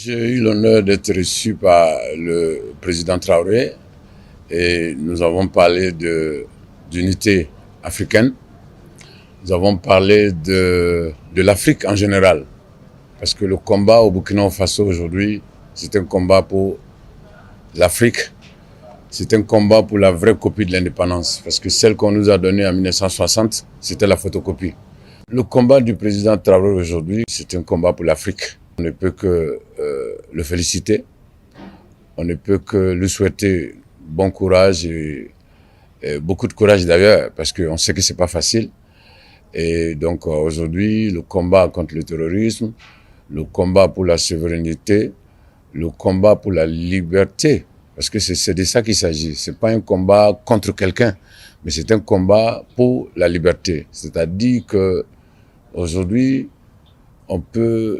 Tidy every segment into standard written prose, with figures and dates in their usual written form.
J'ai eu l'honneur d'être reçu par le président Traoré et nous avons parlé d'unité africaine. Nous avons parlé de l'Afrique en général. Parce que le combat au Burkina Faso aujourd'hui, c'est un combat pour l'Afrique. C'est un combat pour la vraie copie de l'indépendance. Parce que celle qu'on nous a donnée en 1960, c'était la photocopie. Le combat du président Traoré aujourd'hui, c'est un combat pour l'Afrique. On ne peut que le féliciter, on ne peut que lui souhaiter bon courage et beaucoup de courage d'ailleurs, parce qu'on sait que c'est pas facile. Et donc aujourd'hui, le combat contre le terrorisme, le combat pour la souveraineté, le combat pour la liberté, parce que c'est de ça qu'il s'agit. C'est pas un combat contre quelqu'un, mais c'est un combat pour la liberté. C'est-à-dire que aujourd'hui,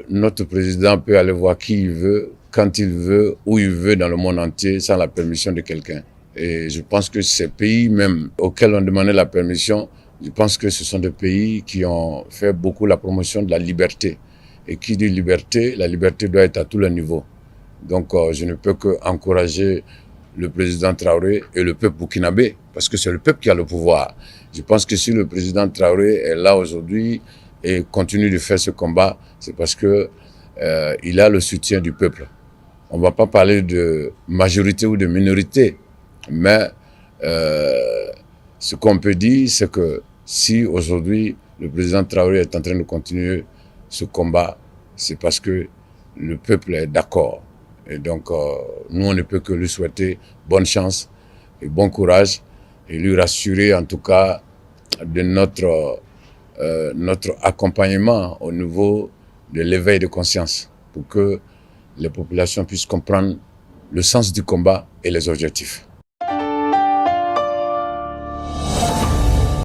notre président peut aller voir qui il veut, quand il veut, où il veut dans le monde entier, sans la permission de quelqu'un. Et je pense que ces pays même auxquels on demandait la permission, je pense que ce sont des pays qui ont fait beaucoup la promotion de la liberté. Et qui dit liberté, la liberté doit être à tous les niveaux. Donc je ne peux qu'encourager le président Traoré et le peuple burkinabé, parce que c'est le peuple qui a le pouvoir. Je pense que si le président Traoré est là aujourd'hui et continue de faire ce combat, c'est parce que il a le soutien du peuple. On ne va pas parler de majorité ou de minorité, mais ce qu'on peut dire, c'est que si aujourd'hui le président Traoré est en train de continuer ce combat, c'est parce que le peuple est d'accord. Et donc, nous, on ne peut que lui souhaiter bonne chance et bon courage et lui rassurer en tout cas de notre accompagnement au niveau de l'éveil de conscience pour que les populations puissent comprendre le sens du combat et les objectifs.